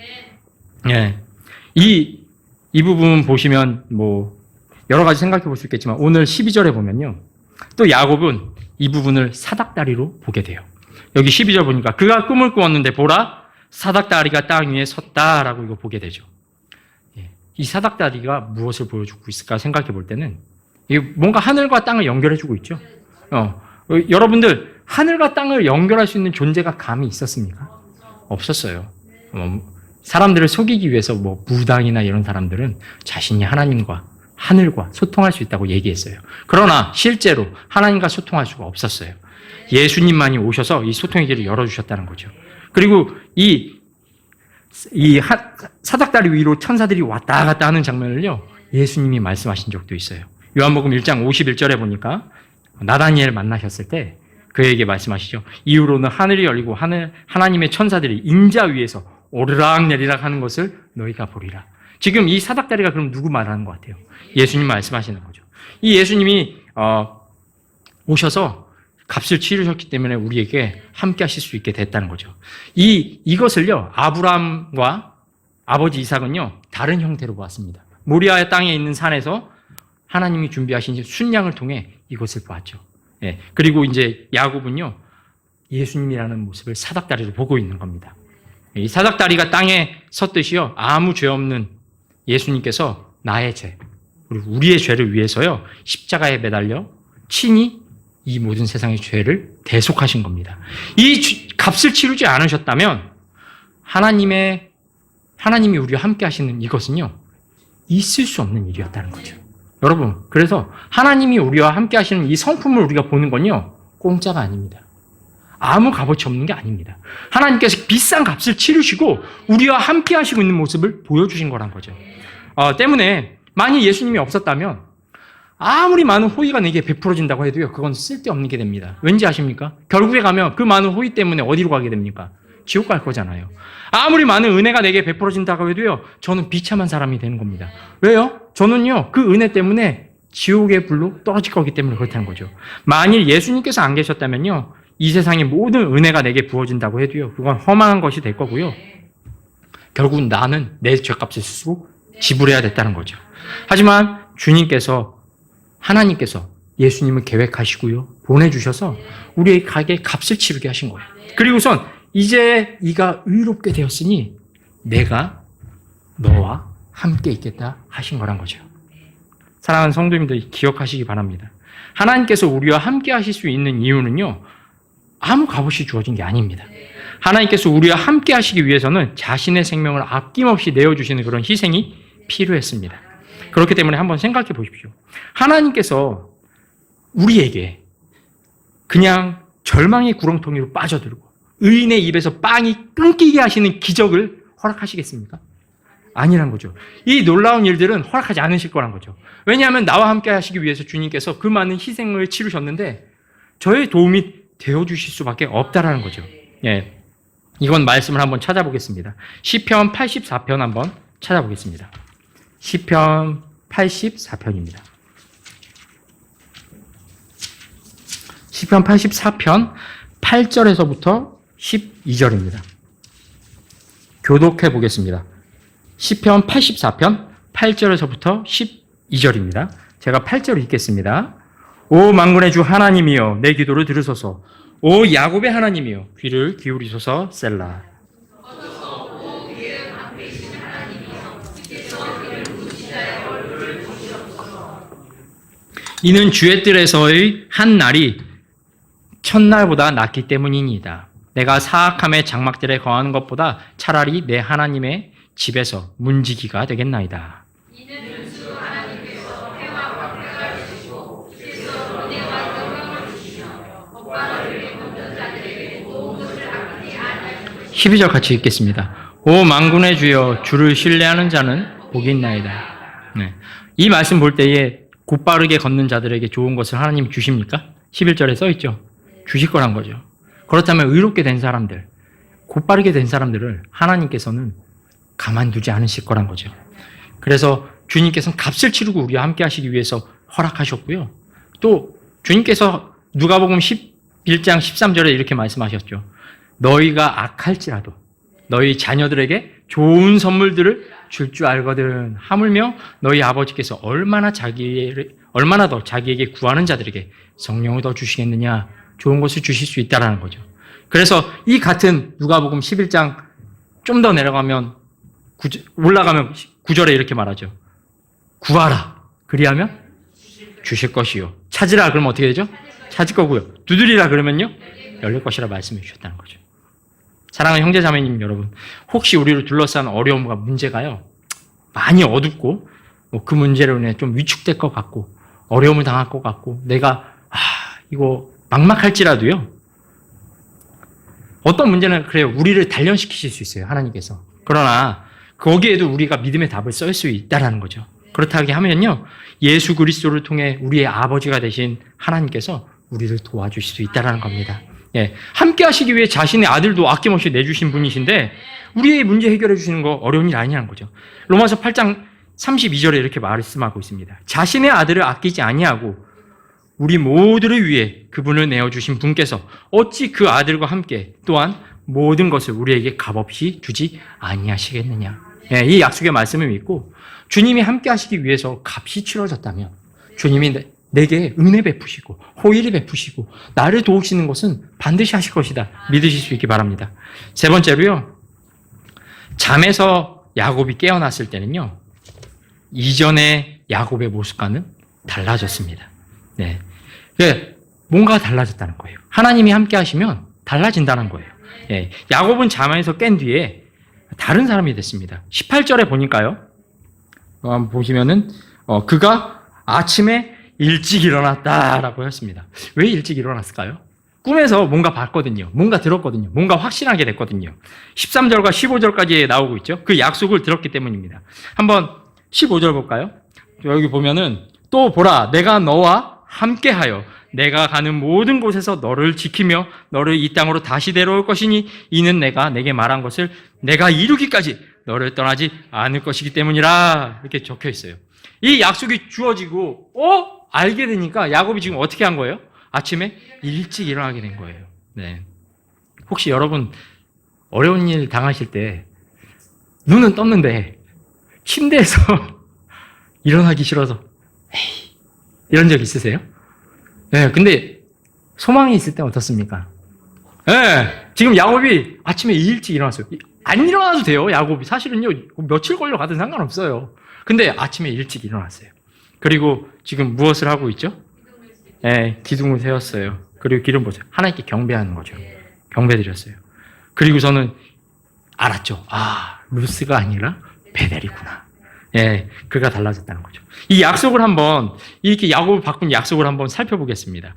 이 부분 보시면 여러 가지 생각해 볼 수 있겠지만, 오늘 12절에 보면요, 또 야곱은 이 부분을 사닥다리로 보게 돼요. 여기 12절 보니까 그가 꿈을 꾸었는데 보라, 사닥다리가 땅 위에 섰다라고 이거 보게 되죠. 이 사닥다리가 무엇을 보여주고 있을까 생각해 볼 때는 뭔가 하늘과 땅을 연결해 주고 있죠. 여러분들, 하늘과 땅을 연결할 수 있는 존재가 감히 있었습니까? 없었어요. 사람들을 속이기 위해서 무당이나 이런 사람들은 자신이 하나님과 하늘과 소통할 수 있다고 얘기했어요. 그러나 실제로 하나님과 소통할 수가 없었어요. 예수님만이 오셔서 이 소통의 길을 열어주셨다는 거죠. 그리고 이 사닥다리 위로 천사들이 왔다 갔다 하는 장면을요, 예수님이 말씀하신 적도 있어요. 요한복음 1장 51절에 보니까 나다니엘 만나셨을 때 그에게 말씀하시죠. 이후로는 하늘이 열리고 하나님의 천사들이 인자 위에서 오르락내리락 하는 것을 너희가 보리라. 지금 이 사닥다리가 그럼 누구 말하는 것 같아요? 예수님 말씀하시는 거죠. 이 예수님이 오셔서 값을 치르셨기 때문에 우리에게 함께 하실 수 있게 됐다는 거죠. 이것을요, 아브라함과 아버지 이삭은요, 다른 형태로 보았습니다. 모리아의 땅에 있는 산에서 하나님이 준비하신 순양을 통해 이것을 보았죠. 그리고 이제 야곱은요, 예수님이라는 모습을 사닥다리로 보고 있는 겁니다. 이 사닥다리가 땅에 섰듯이요, 아무 죄 없는 예수님께서 나의 죄, 그리고 우리의 죄를 위해서요, 십자가에 매달려 친히 이 모든 세상의 죄를 대속하신 겁니다. 이 값을 치르지 않으셨다면 하나님이 우리와 함께 하시는 이것은요, 있을 수 없는 일이었다는 거죠. 여러분, 그래서 하나님이 우리와 함께 하시는 이 성품을 우리가 보는 건요, 공짜가 아닙니다. 아무 값어치 없는 게 아닙니다. 하나님께서 비싼 값을 치르시고 우리와 함께 하시고 있는 모습을 보여주신 거란 거죠. 때문에 만약 예수님이 없었다면 아무리 많은 호의가 내게 베풀어진다고 해도요, 그건 쓸데없는 게 됩니다. 왠지 아십니까? 결국에 가면 그 많은 호의 때문에 어디로 가게 됩니까? 지옥 갈 거잖아요. 아무리 많은 은혜가 내게 베풀어진다고 해도요, 저는 비참한 사람이 되는 겁니다. 왜요? 저는요, 그 은혜 때문에 지옥의 불로 떨어질 거기 때문에 그렇다는 거죠. 만일 예수님께서 안 계셨다면요, 이 세상의 모든 은혜가 내게 부어진다고 해도요, 그건 허망한 것이 될 거고요, 결국은 나는 내 죄값을 스스로 지불해야 됐다는 거죠. 하지만 주님께서, 하나님께서 예수님을 계획하시고요, 보내주셔서 우리에게 값을 치르게 하신 거예요. 그리고선 이제 네가 의롭게 되었으니 내가 너와 함께 있겠다 하신 거란 거죠. 사랑하는 성도님들, 기억하시기 바랍니다. 하나님께서 우리와 함께 하실 수 있는 이유는요, 아무 값없이 주어진 게 아닙니다. 하나님께서 우리와 함께 하시기 위해서는 자신의 생명을 아낌없이 내어주시는 그런 희생이 필요했습니다. 그렇기 때문에 한번 생각해 보십시오. 하나님께서 우리에게 그냥 절망의 구렁텅이로 빠져들고 의인의 입에서 빵이 끊기게 하시는 기적을 허락하시겠습니까? 아니란 거죠. 이 놀라운 일들은 허락하지 않으실 거란 거죠. 왜냐하면 나와 함께 하시기 위해서 주님께서 그 많은 희생을 치르셨는데 저의 도움이 되어주실 수밖에 없다라는 거죠. 예, 이건 말씀을 한번 찾아보겠습니다. 시편 84편 한번 찾아보겠습니다. 시편 84편입니다. 시편 84편 8절에서부터 12절입니다. 교독해 보겠습니다. 시편 84편 8절에서부터 12절입니다. 제가 8절 읽겠습니다. 오 만군의 주 하나님이여 내 기도를 들으소서. 오 야곱의 하나님이여 귀를 기울이소서. 셀라. 이는 주의 뜰에서의 한 날이 첫날보다 낫기 때문이니이다. 내가 사악함의 장막들에 거하는 것보다 차라리 내 하나님의 집에서 문지기가 되겠나이다. 이는 주 하나님께서 해와 광야가 되시고 주께서 은혜와 영광을 주시며 법관을 걷는 자들에게 모든 것을 아끼지 아니하시는 12절 같이 읽겠습니다. 오 만군의 주여 주를 신뢰하는 자는 복이 있나이다. 네. 이 말씀 볼 때에 곧바르게 걷는 자들에게 좋은 것을 하나님이 주십니까? 11절에 써 있죠. 주실 거란 거죠. 그렇다면 의롭게 된 사람들, 곧바르게 된 사람들을 하나님께서는 가만두지 않으실 거란 거죠. 그래서 주님께서는 값을 치르고 우리와 함께 하시기 위해서 허락하셨고요. 또 주님께서 누가복음 11장 13절에 이렇게 말씀하셨죠. 너희가 악할지라도 너희 자녀들에게 좋은 선물들을 줄 줄 알거든. 하물며 너희 아버지께서 얼마나 더 자기에게 구하는 자들에게 성령을 더 주시겠느냐. 좋은 것을 주실 수 있다라는 거죠. 그래서 이 같은 누가복음 11장 좀 더 내려가면 올라가면 9절에 이렇게 말하죠. 구하라. 그리하면 주실 것이요. 찾으라. 그러면 어떻게 되죠? 찾을 거고요. 두드리라. 그러면요. 열릴 것이라 말씀해 주셨다는 거죠. 사랑하는 형제 자매님 여러분, 혹시 우리를 둘러싼 어려움과 문제가요, 많이 어둡고 그 문제로 인해 좀 위축될 것 같고 어려움을 당할 것 같고 내가 이거 막막할지라도요, 어떤 문제는 그래요, 우리를 단련시키실 수 있어요, 하나님께서. 그러나 거기에도 우리가 믿음의 답을 쏠 수 있다라는 거죠. 그렇다게 하면요, 예수 그리스도를 통해 우리의 아버지가 되신 하나님께서 우리를 도와주실 수 있다라는 겁니다. 예, 함께 하시기 위해 자신의 아들도 아낌없이 내주신 분이신데 우리의 문제 해결해 주시는 거 어려운 일 아니냐는 거죠. 로마서 8장 32절에 이렇게 말씀하고 있습니다. 자신의 아들을 아끼지 아니하고 우리 모두를 위해 그분을 내어주신 분께서 어찌 그 아들과 함께 또한 모든 것을 우리에게 값없이 주지 아니하시겠느냐. 예, 이 약속의 말씀을 믿고 주님이 함께 하시기 위해서 값이 치러졌다면 주님이 내게 은혜 베푸시고 호의를 베푸시고 나를 도우시는 것은 반드시 하실 것이다. 믿으실 수 있기 바랍니다. 세 번째로요, 잠에서 야곱이 깨어났을 때는요, 이전에 야곱의 모습과는 달라졌습니다. 네. 네. 뭔가 달라졌다는 거예요. 하나님이 함께 하시면 달라진다는 거예요. 네. 야곱은 잠에서 깬 뒤에 다른 사람이 됐습니다. 18절에 보니까요. 보시면은 그가 아침에 일찍 일어났다라고 했습니다. 왜 일찍 일어났을까요? 꿈에서 뭔가 봤거든요. 뭔가 들었거든요. 뭔가 확신하게 됐거든요. 13절과 15절까지 나오고 있죠. 그 약속을 들었기 때문입니다. 한번 15절 볼까요? 여기 보면은 또 보라 내가 너와 함께하여 내가 가는 모든 곳에서 너를 지키며 너를 이 땅으로 다시 데려올 것이니 이는 내가 내게 말한 것을 내가 이루기까지 너를 떠나지 않을 것이기 때문이라 이렇게 적혀 있어요. 이 약속이 주어지고 알게 되니까 야곱이 지금 어떻게 한 거예요? 아침에 일찍 일어나게 된 거예요. 네. 혹시 여러분 어려운 일 당하실 때 눈은 떴는데 침대에서 일어나기 싫어서 에이, 이런 적 있으세요? 네, 근데 소망이 있을 때 어떻습니까? 네, 지금 야곱이 아침에 일찍 일어났어요. 안 일어나도 돼요, 야곱이. 사실은요, 며칠 걸려가든 상관없어요. 근데 아침에 일찍 일어났어요. 그리고 지금 무엇을 하고 있죠? 네, 기둥을 세웠어요. 그리고 기름 보세요. 하나님께 경배하는 거죠. 경배 드렸어요. 그리고 저는 알았죠. 루스가 아니라 베델이구나. 예, 그가 달라졌다는 거죠. 이 약속을 한번, 이렇게 야곱을 바꾼 약속을 한번 살펴보겠습니다.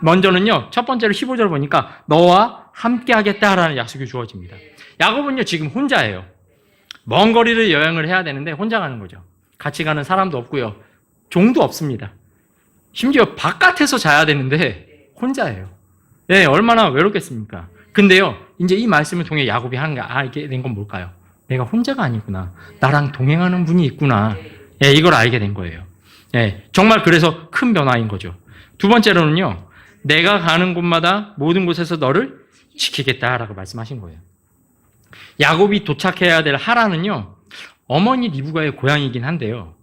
먼저는요, 첫 번째로 15절 보니까 너와 함께 하겠다라는 약속이 주어집니다. 야곱은요, 지금 혼자예요. 먼 거리를 여행을 해야 되는데 혼자 가는 거죠. 같이 가는 사람도 없고요. 종도 없습니다. 심지어 바깥에서 자야 되는데 혼자예요. 네, 얼마나 외롭겠습니까? 근데요, 이제 이 말씀을 통해 야곱이 알게 된 건 뭘까요? 내가 혼자가 아니구나. 나랑 동행하는 분이 있구나. 예, 이걸 알게 된 거예요. 예, 정말 그래서 큰 변화인 거죠. 두 번째로는요, 내가 가는 곳마다 모든 곳에서 너를 지키겠다라고 말씀하신 거예요. 야곱이 도착해야 될 하란은요, 어머니 리브가의 고향이긴 한데요.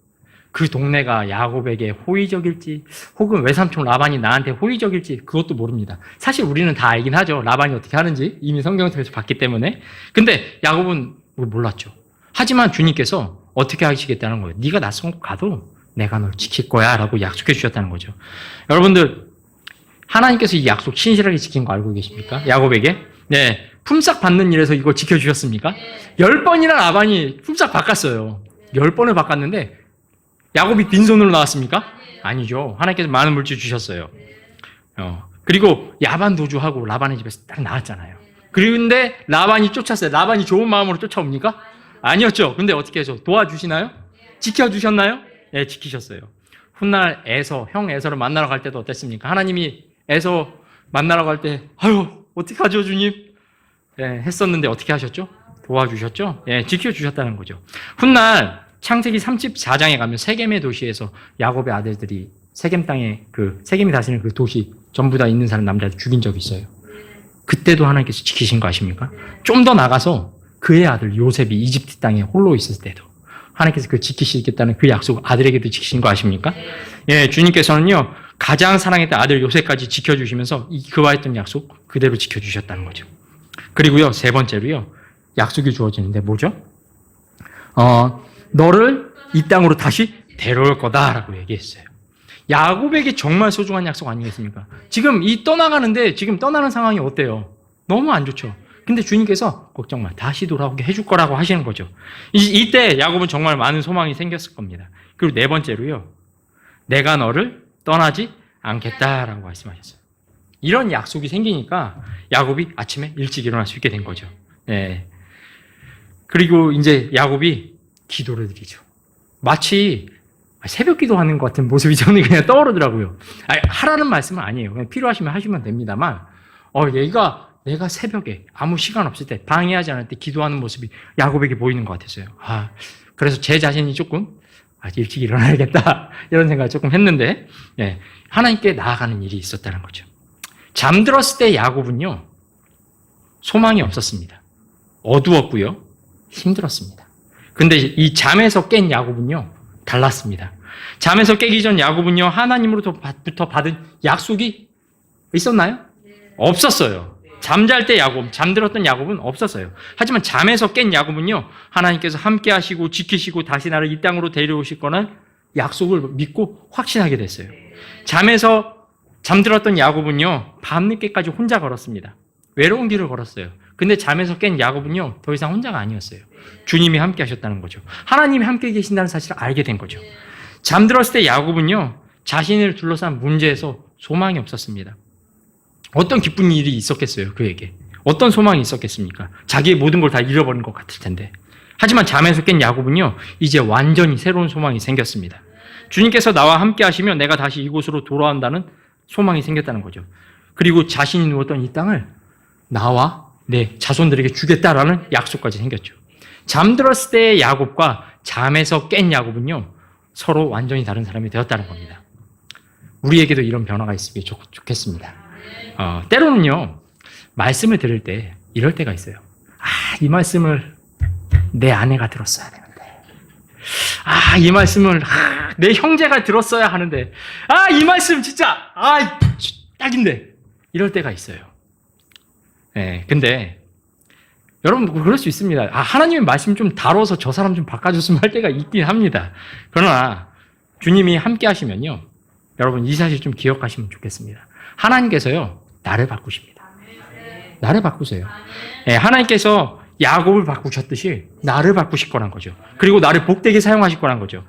그 동네가 야곱에게 호의적일지 혹은 외삼촌 라반이 나한테 호의적일지 그것도 모릅니다. 사실 우리는 다 알긴 하죠. 라반이 어떻게 하는지 이미 성경에서 봤기 때문에. 근데 야곱은 몰랐죠. 하지만 주님께서 어떻게 하시겠다는 거예요. 네가 낯선 곳 가도 내가 널 지킬 거야 라고 약속해 주셨다는 거죠. 여러분들 하나님께서 이 약속 신실하게 지킨 거 알고 계십니까? 야곱에게. 네, 품삯 받는 일에서 이걸 지켜주셨습니까? 10번이나 라반이 품삯 바꿨어요. 10번을 바꿨는데 야곱이 빈손으로 나왔습니까? 아니죠. 하나님께서 많은 물질 주셨어요. 그리고 야반 도주하고 라반의 집에서 딱 나왔잖아요. 그런데 라반이 쫓았어요. 라반이 좋은 마음으로 쫓아옵니까? 아니었죠. 근데 어떻게 해서 도와주시나요? 지켜주셨나요? 네, 지키셨어요. 훗날 형 에서를 만나러 갈 때도 어땠습니까? 하나님이 에서 만나러 갈 때 어떡하죠 주님? 네, 했었는데 어떻게 하셨죠? 도와주셨죠? 네, 지켜주셨다는 거죠. 훗날 창세기 34장에 가면 세겜의 도시에서 야곱의 아들들이 세겜 땅에 세겜이 다스리는 그 도시 전부 다 있는 사람 남자들 죽인 적이 있어요. 그때도 하나님께서 지키신 거 아십니까? 좀 더 나가서 그의 아들 요셉이 이집트 땅에 홀로 있을 때도 하나님께서 그 지키시겠다는 그 약속 아들에게도 지키신 거 아십니까? 예, 주님께서는요 가장 사랑했던 아들 요셉까지 지켜주시면서 그와 했던 약속 그대로 지켜주셨다는 거죠. 그리고요 세 번째로요 약속이 주어지는데 뭐죠? 너를 이 땅으로 다시 데려올 거다라고 얘기했어요. 야곱에게 정말 소중한 약속 아니겠습니까? 지금 떠나가는데 지금 떠나는 상황이 어때요? 너무 안 좋죠. 근데 주님께서 걱정 마. 다시 돌아오게 해줄 거라고 하시는 거죠. 이때 야곱은 정말 많은 소망이 생겼을 겁니다. 그리고 네 번째로요. 내가 너를 떠나지 않겠다라고 말씀하셨어요. 이런 약속이 생기니까 야곱이 아침에 일찍 일어날 수 있게 된 거죠. 네. 그리고 이제 야곱이 기도를 드리죠. 마치 새벽 기도하는 것 같은 모습이 저는 그냥 떠오르더라고요. 하라는 말씀은 아니에요. 그냥 필요하시면 하시면 됩니다만, 내가 새벽에 아무 시간 없을 때, 방해하지 않을 때 기도하는 모습이 야곱에게 보이는 것 같았어요. 그래서 제 자신이 조금, 일찍 일어나야겠다. 이런 생각을 조금 했는데, 예, 하나님께 나아가는 일이 있었다는 거죠. 잠들었을 때 야곱은요, 소망이 없었습니다. 어두웠고요, 힘들었습니다. 근데 이 잠에서 깬 야곱은요, 달랐습니다. 잠에서 깨기 전 야곱은요, 하나님으로부터 받은 약속이 있었나요? 없었어요. 잠잘 때 잠들었던 야곱은 없었어요. 하지만 잠에서 깬 야곱은요, 하나님께서 함께 하시고 지키시고 다시 나를 이 땅으로 데려오실 거는 약속을 믿고 확신하게 됐어요. 잠에서 잠들었던 야곱은요, 밤늦게까지 혼자 걸었습니다. 외로운 길을 걸었어요. 근데 잠에서 깬 야곱은요, 더 이상 혼자가 아니었어요. 주님이 함께 하셨다는 거죠. 하나님이 함께 계신다는 사실을 알게 된 거죠. 잠들었을 때 야곱은요, 자신을 둘러싼 문제에서 소망이 없었습니다. 어떤 기쁜 일이 있었겠어요, 그에게. 어떤 소망이 있었겠습니까? 자기의 모든 걸 다 잃어버린 것 같을 텐데. 하지만 잠에서 깬 야곱은요, 이제 완전히 새로운 소망이 생겼습니다. 주님께서 나와 함께 하시면 내가 다시 이곳으로 돌아온다는 소망이 생겼다는 거죠. 그리고 자신이 누웠던 이 땅을 나와 내 자손들에게 주겠다라는 약속까지 생겼죠. 잠들었을 때의 야곱과 잠에서 깬 야곱은요, 서로 완전히 다른 사람이 되었다는 겁니다. 우리에게도 이런 변화가 있으면 좋겠습니다. 때로는요, 말씀을 들을 때 이럴 때가 있어요. 이 말씀을 내 아내가 들었어야 되는데. 이 말씀을 내 형제가 들었어야 하는데. 이 말씀 진짜 딱인데. 이럴 때가 있어요. 네, 근데 여러분 그럴 수 있습니다. 하나님의 말씀 좀 다뤄서 저 사람 좀 바꿔줬으면 할 때가 있긴 합니다. 그러나 주님이 함께 하시면요, 여러분 이 사실 좀 기억하시면 좋겠습니다. 하나님께서요, 나를 바꾸십니다. 나를 바꾸세요. 네, 하나님께서 야곱을 바꾸셨듯이 나를 바꾸실 거란 거죠. 그리고 나를 복되게 사용하실 거란 거죠.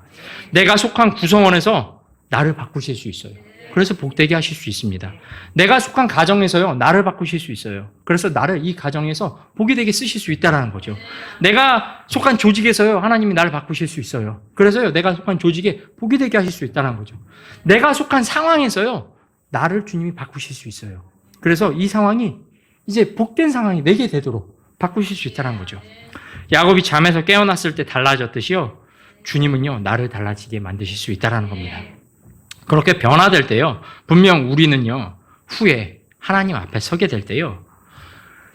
내가 속한 구성원에서 나를 바꾸실 수 있어요. 그래서 복되게 하실 수 있습니다. 내가 속한 가정에서요, 나를 바꾸실 수 있어요. 그래서 나를 이 가정에서 복이 되게 쓰실 수 있다는 거죠. 내가 속한 조직에서요, 하나님이 나를 바꾸실 수 있어요. 그래서요, 내가 속한 조직에 복이 되게 하실 수 있다는 거죠. 내가 속한 상황에서요, 나를 주님이 바꾸실 수 있어요. 그래서 이 상황이 이제 복된 상황이 내게 되도록 바꾸실 수 있다는 거죠. 야곱이 잠에서 깨어났을 때 달라졌듯이요, 주님은요, 나를 달라지게 만드실 수 있다는 겁니다. 그렇게 변화될 때요, 분명 우리는요, 후에 하나님 앞에 서게 될 때요,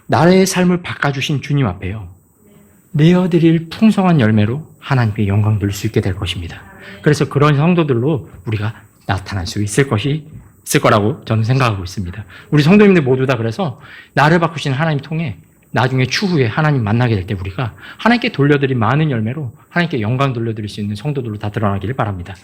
나의 삶을 바꿔주신 주님 앞에요, 내어드릴 풍성한 열매로 하나님께 영광 돌릴 수 있게 될 것입니다. 그래서 그런 성도들로 우리가 나타날 수 있을 거라고 저는 생각하고 있습니다. 우리 성도님들 모두 다 그래서 나를 바꾸신 하나님 통해 나중에 추후에 하나님 만나게 될 때 우리가 하나님께 돌려드린 많은 열매로 하나님께 영광 돌려드릴 수 있는 성도들로 다 드러나기를 바랍니다.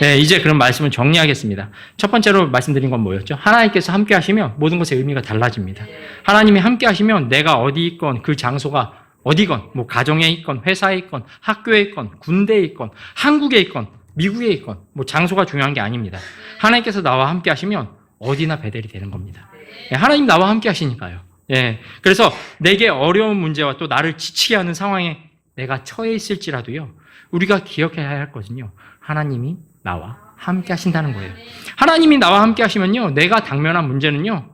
네, 이제 그런 말씀을 정리하겠습니다. 첫 번째로 말씀드린 건 뭐였죠? 하나님께서 함께 하시면 모든 것의 의미가 달라집니다. 하나님이 함께 하시면 내가 어디 있건 그 장소가 어디건, 뭐 가정에 있건 회사에 있건 학교에 있건 군대에 있건 한국에 있건 미국에 있건 뭐 장소가 중요한 게 아닙니다. 하나님께서 나와 함께 하시면 어디나 베델이 되는 겁니다. 네, 하나님 나와 함께 하시니까요. 예, 그래서 내게 어려운 문제와 또 나를 지치게 하는 상황에 내가 처해 있을지라도요, 우리가 기억해야 할 것은요, 하나님이 나와 함께 하신다는 거예요. 하나님이 나와 함께 하시면요, 내가 당면한 문제는요,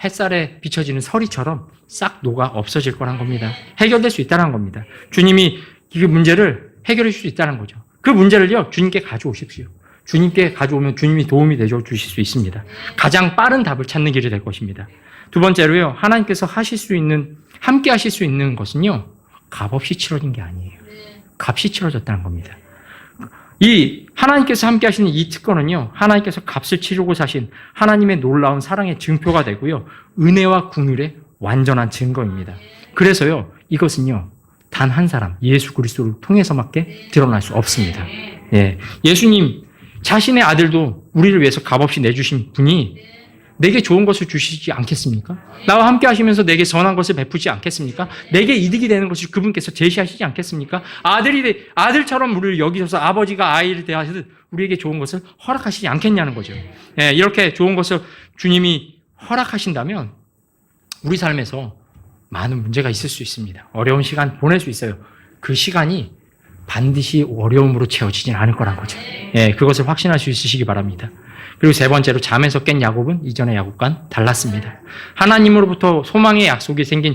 햇살에 비춰지는 서리처럼 싹 녹아 없어질 거란 겁니다. 해결될 수 있다는 겁니다. 주님이 그 문제를 해결해 줄 수 있다는 거죠. 그 문제를요, 주님께 가져오십시오. 주님께 가져오면 주님이 도움이 되어 주실 수 있습니다. 가장 빠른 답을 찾는 길이 될 것입니다. 두 번째로요, 하나님께서 함께 하실 수 있는 것은요, 값없이 치러진 게 아니에요. 값이 치러졌다는 겁니다. 이 하나님께서 함께 하시는 이 특권은요, 하나님께서 값을 치르고 사신 하나님의 놀라운 사랑의 증표가 되고요, 은혜와 긍휼의 완전한 증거입니다. 그래서요, 이것은요, 단 한 사람, 예수 그리스도를 통해서밖에 드러날 수 없습니다. 예, 예수님 자신의 아들도 우리를 위해서 값없이 내주신 분이 내게 좋은 것을 주시지 않겠습니까? 나와 함께 하시면서 내게 선한 것을 베푸지 않겠습니까? 내게 이득이 되는 것을 그분께서 제시하시지 않겠습니까? 아들처럼 우리를 여기셔서 아버지가 아이를 대하시듯 우리에게 좋은 것을 허락하시지 않겠냐는 거죠. 예, 이렇게 좋은 것을 주님이 허락하신다면 우리 삶에서 많은 문제가 있을 수 있습니다. 어려운 시간 보낼 수 있어요. 그 시간이 반드시 어려움으로 채워지진 않을 거란 거죠. 예, 그것을 확신할 수 있으시기 바랍니다. 그리고 세 번째로 잠에서 깬 야곱은 이전의 야곱과는 달랐습니다. 하나님으로부터 소망의 약속이 생긴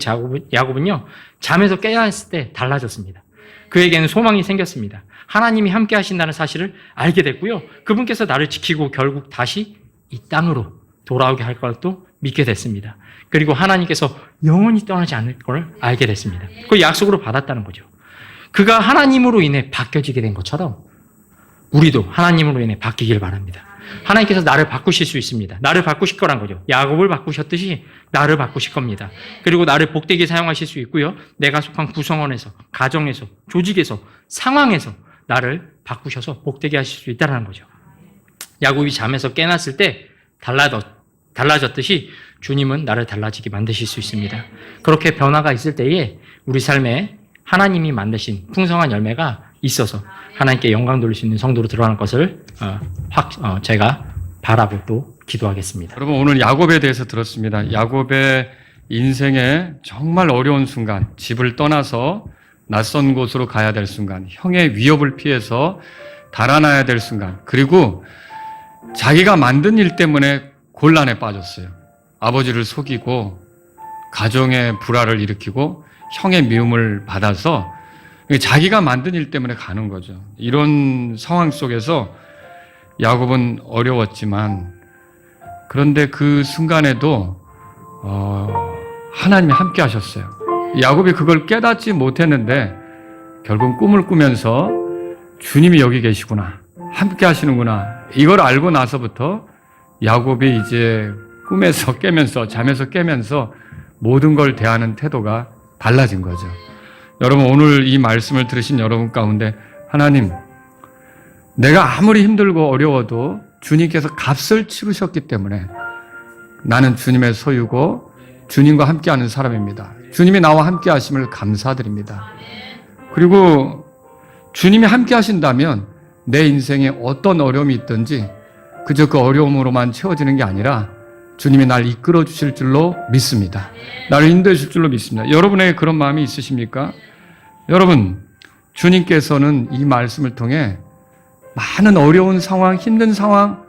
야곱은요, 잠에서 깨어났을 때 달라졌습니다. 그에게는 소망이 생겼습니다. 하나님이 함께 하신다는 사실을 알게 됐고요. 그분께서 나를 지키고 결국 다시 이 땅으로 돌아오게 할 것도 믿게 됐습니다. 그리고 하나님께서 영원히 떠나지 않을 걸 알게 됐습니다. 그 약속으로 받았다는 거죠. 그가 하나님으로 인해 바뀌어지게 된 것처럼 우리도 하나님으로 인해 바뀌길 바랍니다. 하나님께서 나를 바꾸실 수 있습니다. 나를 바꾸실 거란 거죠. 야곱을 바꾸셨듯이 나를 바꾸실 겁니다. 그리고 나를 복되게 사용하실 수 있고요. 내가 속한 구성원에서, 가정에서, 조직에서, 상황에서 나를 바꾸셔서 복되게 하실 수 있다는 거죠. 야곱이 잠에서 깨났을 때 달라졌듯이 주님은 나를 달라지게 만드실 수 있습니다. 그렇게 변화가 있을 때에 우리 삶에 하나님이 만드신 풍성한 열매가 있어서 하나님께 영광 돌릴 수 있는 성도로 들어가는 것을 제가 바라고 또 기도하겠습니다. 여러분, 오늘 야곱에 대해서 들었습니다. 야곱의 인생에 정말 어려운 순간, 집을 떠나서 낯선 곳으로 가야 될 순간, 형의 위협을 피해서 달아나야 될 순간, 그리고 자기가 만든 일 때문에 곤란에 빠졌어요. 아버지를 속이고 가정의 불화를 일으키고 형의 미움을 받아서 자기가 만든 일 때문에 가는 거죠. 이런 상황 속에서 야곱은 어려웠지만, 그런데 그 순간에도 하나님이 함께 하셨어요. 야곱이 그걸 깨닫지 못했는데 결국 꿈을 꾸면서 주님이 여기 계시구나, 함께 하시는구나, 이걸 알고 나서부터 야곱이 이제 꿈에서 깨면서, 잠에서 깨면서 모든 걸 대하는 태도가 달라진 거죠. 여러분, 오늘 이 말씀을 들으신 여러분 가운데 하나님, 내가 아무리 힘들고 어려워도 주님께서 값을 치르셨기 때문에 나는 주님의 소유고 주님과 함께하는 사람입니다. 주님이 나와 함께 하심을 감사드립니다. 그리고 주님이 함께 하신다면 내 인생에 어떤 어려움이 있든지 그저 그 어려움으로만 채워지는 게 아니라 주님이 날 이끌어 주실 줄로 믿습니다. 나를 인도해 주실 줄로 믿습니다. 여러분에게 그런 마음이 있으십니까? 여러분, 주님께서는 이 말씀을 통해 많은 어려운 상황, 힘든 상황,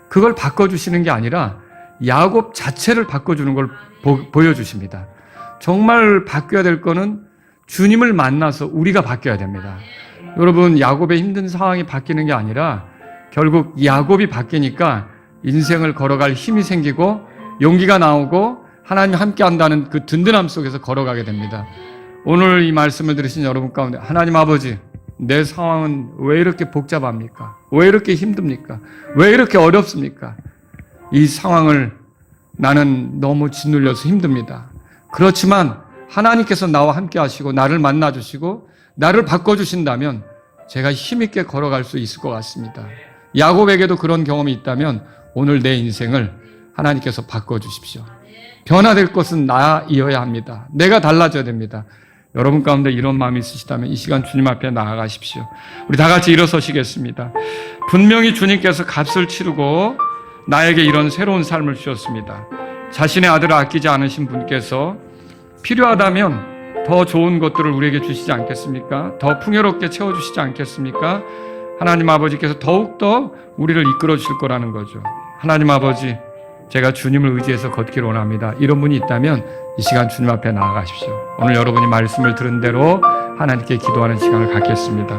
그걸 바꿔주시는 게 아니라 야곱 자체를 바꿔주는 걸 보여주십니다. 정말 바뀌어야 될 거는 주님을 만나서 우리가 바뀌어야 됩니다. 여러분, 야곱의 힘든 상황이 바뀌는 게 아니라 결국 야곱이 바뀌니까 인생을 걸어갈 힘이 생기고 용기가 나오고 하나님 함께 한다는 그 든든함 속에서 걸어가게 됩니다. 오늘 이 말씀을 들으신 여러분 가운데 하나님 아버지, 내 상황은 왜 이렇게 복잡합니까? 왜 이렇게 힘듭니까? 왜 이렇게 어렵습니까? 이 상황을 나는 너무 짓눌려서 힘듭니다. 그렇지만 하나님께서 나와 함께 하시고 나를 만나주시고 나를 바꿔주신다면 제가 힘있게 걸어갈 수 있을 것 같습니다. 야곱에게도 그런 경험이 있다면 오늘 내 인생을 하나님께서 바꿔주십시오. 변화될 것은 나이어야 합니다. 내가 달라져야 됩니다. 여러분 가운데 이런 마음이 있으시다면 이 시간 주님 앞에 나아가십시오. 우리 다 같이 일어서시겠습니다. 분명히 주님께서 값을 치르고 나에게 이런 새로운 삶을 주셨습니다. 자신의 아들을 아끼지 않으신 분께서 필요하다면 더 좋은 것들을 우리에게 주시지 않겠습니까? 더 풍요롭게 채워주시지 않겠습니까? 하나님 아버지께서 더욱더 우리를 이끌어 주실 거라는 거죠. 하나님 아버지, 제가 주님을 의지해서 걷기를 원합니다. 이런 분이 있다면 이 시간 주님 앞에 나아가십시오. 오늘 여러분이 말씀을 들은 대로 하나님께 기도하는 시간을 갖겠습니다.